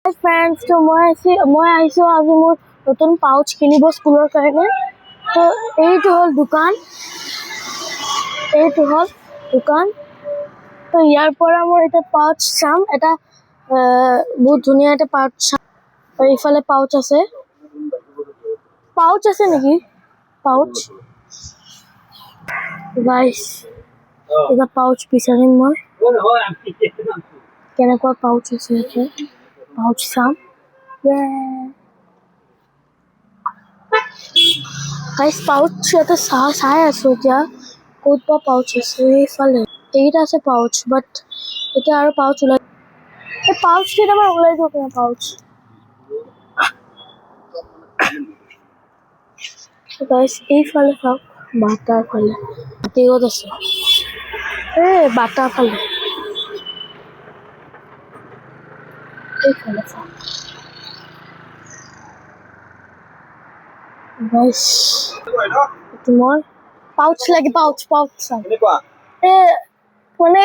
friends तो मैं iso आज मोर नतुन पाउच किनिब स्कूलर कारणे तो এইটো হল দোকান তো ইয়াৰ পৰা মই এটা পাউচ চাম এটা বহুত ধুনিয়া এটা পাউচ চাম আৰু ইফালে পাউচ আছে নেকি পাউচ গাইস এটা পাউচ বিচাৰিম মই কেনেকুৱা পাউচ আছে এটা পাউচ চাম গাইস পাউচ এটা চাই আছো এতিয়া ক'ত পাউচ আছে এইফালে এইটা আছে পাউচ বাট এটা আৰু পাউচ ওলাই এই পাউচ কেইটা মই ওলাই দিও কেনে পাউচ গাইস এইফালে চাওক বাটাৰ ফালে তেগত আছে বাটাৰ ফালে এইফালে চাওক গাইস তোমাৰ পাউচ লাগে পাউচ চাওক মানে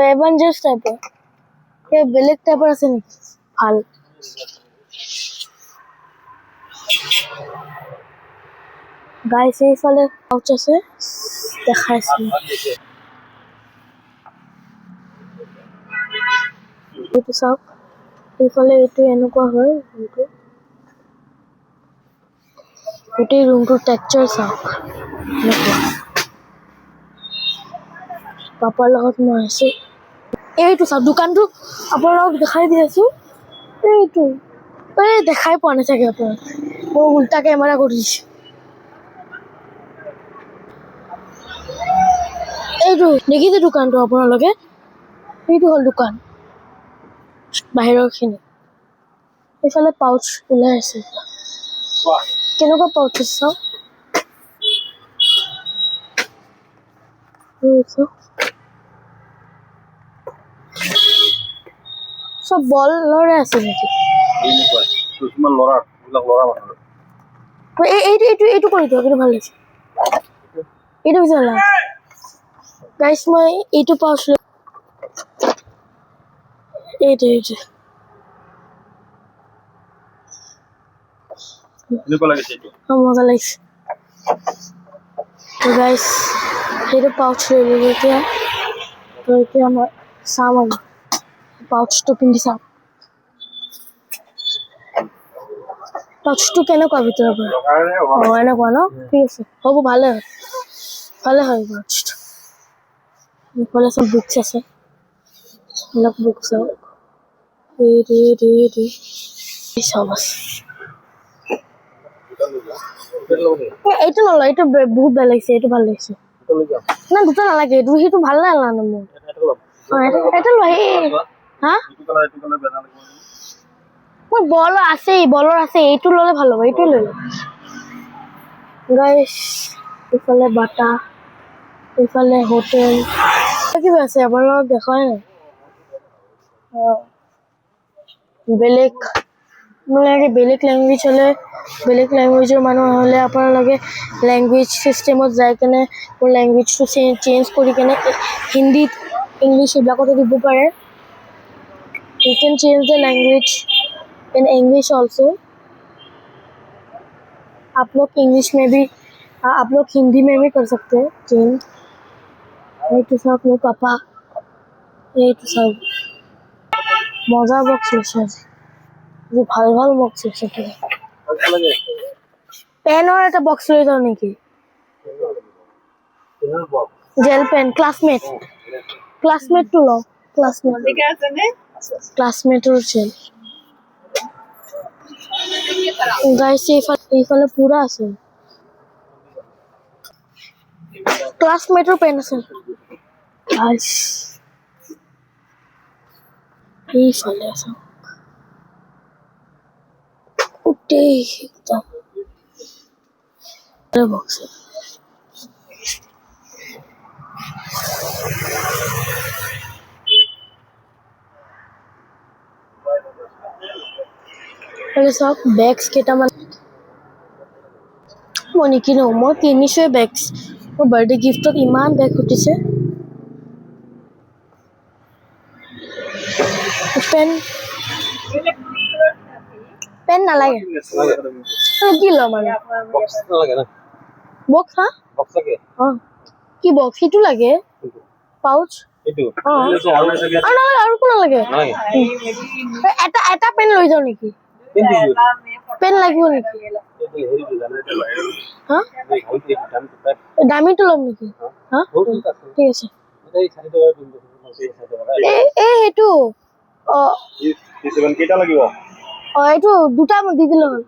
এভেঞ্জাৰ্স টাইপৰ বেলেগ টাইপৰ আছে নেকি ভাল গাইস এইফালে পাউচ আছে দেখাইছো এইটো চাওক এইফালে এইটো এনেকুৱা হয় গোটেই ৰুমটোৰ টেক্সচাৰ চাওক পাপাৰ লগত মই আছো এইটো চাওক দোকানটো আপোনালোকক দেখাই দি আছো এইটো দেখাই পোৱা নাই চাগে আপোনালোক মই উল্টা কেমেৰা কৰিছো এইটো দেখিছে দোকানটো আপোনালোকে এইটো হল দোকান বাহিৰৰ খিনি এইফালে পাউচ ওলাই আছে কেনেকুৱা পাউচ আছে চাওক সব বলৰে আছে নেকি এইটো কৰি দিয়ক এইটো ভাল লাগিছে এইটো বিচাৰ গাইছ মই এইটো পাউচ এইটো মজা লাগিছে তো গাইছ এইটো পাউচ লৈ ললো এতিয়া তো এতিয়া মই চাম আৰু পাউচটো পিন্ধি চাম পাউচটো কেনেকুৱা ভিতৰৰ পৰা এনেকুৱা ন ঠিক আছে হ'ব ভালে হয় পাউচটো এইফালে চব বুকছ আছে অলপ বুকছ সব আছে এইটো নলয় এইটো বহুত ভাল লাগিছে এইটো ভাল লাগিছে না দুটা নালাগে এইটো সেইটো ভাল নালাগে মোৰ এটা লয় হা মোৰ বলৰ আছে এইটো ললে ভাল হ'ব এইটো লৈ গাইস ইফালে বাটা ইফালে হোটেল কিবা আছে আপোনালোকক দেখাই নাই বেলেগ বেলেগ ল্যাঙ্গুৱেজ হলে বেলেগ ল্যাঙ্গুৱেজৰ মানুহ হলে আপোনালোকে ল্যাঙ্গুৱেজ সিস্টেমত যাই কেনে মোৰ ল্যাঙ্গুৱেজটো চেঞ্জ কৰি কেনে হিন্দীত इंग्लिश এইবিলাকতো দিব পাৰে you can change the language in English also आप लोग इंग्लिश में भी आप लोग हिंदी में भी कर सकते हैं चेंज ये तो सब लोग पापा ये तो सब मजा बॉक्स আছে যে ভাল বক্স আছে পেনৰ এটা বক্স লৈ যাও নেকি জেল পেন ক্লাসমেট তো লো ক্লাসমেট ঠিক আছে নে ক্লাসমেটৰ জেল গাইস এইফালে পুৰা আছে ক্লাসমেটৰ পেন আছে গাইস এইফালে আছে গোটেই একদম বক্স সব বেগস কেইটামান মই নিকিনো মই কিনিছোৱে বেগস মোৰ বাৰ্থডে গিফ্টত ইমান বেগ উঠিছে पेन পেন নালাগে কি ল'ম আৰু বক্স নালাগে না বক্স হা বক্স লাগে কি বক্স সেইটো লাগে পাউচ এইটো আৰু একো নালাগে নালাগে এটা পেন লৈ যাওঁ নেকি পেন লাগিব নেকি হা দামীটো ল'ম নেকি হা ঠিক আছে সেইটো কেইটা লাগিব এইটো দুটা দি দিলে হ'ল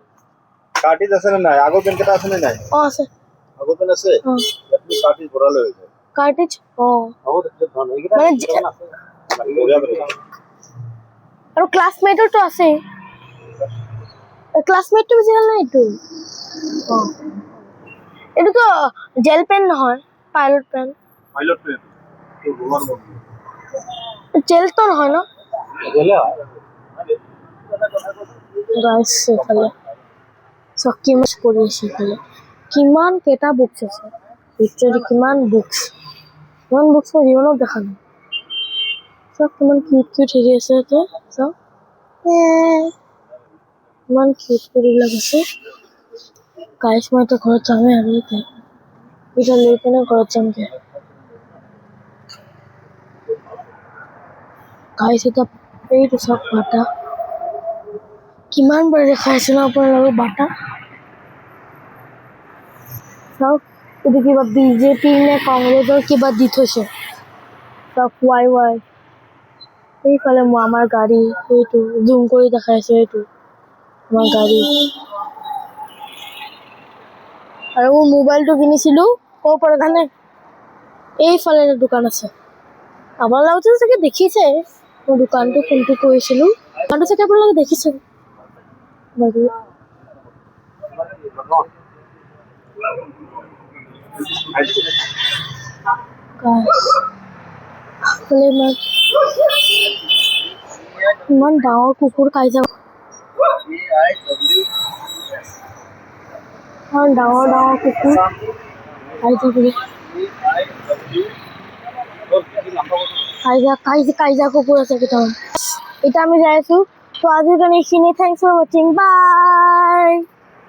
কাৰ্টিজ আছে নে নাই আগৰ পেন কেইটা আছে নে নাই আছে আগৰ পেন আছে আপুনি কাৰ্টিজ ভৰালে হৈ যায় কাৰ্টিজ আৰু ক্লাছমেটৰটো আছে ক্লাছমেটটো বেছি ভাল নাই এইটো এইটোতো জেল পেন নহয় পাইলট পেন জেলটো নহয় ন গাইছ এইফালে চকী মাছ কৰি আছে এইফালে কিমান কেইটা বুকছ আছে ভিতৰত কিমান বুকছ মই জীৱনত দেখা নাই চব কিমান কিউট কিউট হেৰি আছে ইয়াতে চাওক ইমান কিউট কিউটবিলাক আছে গাইছ মই এতিয়া ঘৰত যামেই আৰু এতিয়া লৈ কেনে ঘৰত যামগৈ গাইছ এতিয়া এইটো চাওক বাটা কিমান বাৰ দেখাই আছে ন আপোনালোকৰ বাটা চাওক এইটো কিবা বিজেপি নে কংগ্ৰেছৰ কিবা দি থৈছে চাওক ৱাই এইফালে আমাৰ গাড়ী এইটো জুম কৰি দেখাইছে এইটো আমাৰ গাড়ী আৰু মই মোবাইলটো কিনিছিলোঁ ক'ৰ পৰা জানে এইফালে এটা দোকান আছে আপোনালোকে চাগে দেখিছে মই দোকানটো কোনটো কৰিছিলোঁ দোকানটো চাগে আপোনালোকে দেখিছে বাইদেউ ইমান ডাঙৰ কুকুৰ কাইজা ডাঙৰ কুকুৰ কাইজা কুকুৰ আছে কেইটামান এতিয়া আমি যাই আছো তো আজিৰ কাৰণে এইখিনি থেংকছ ফৰ ৱাচিং বাই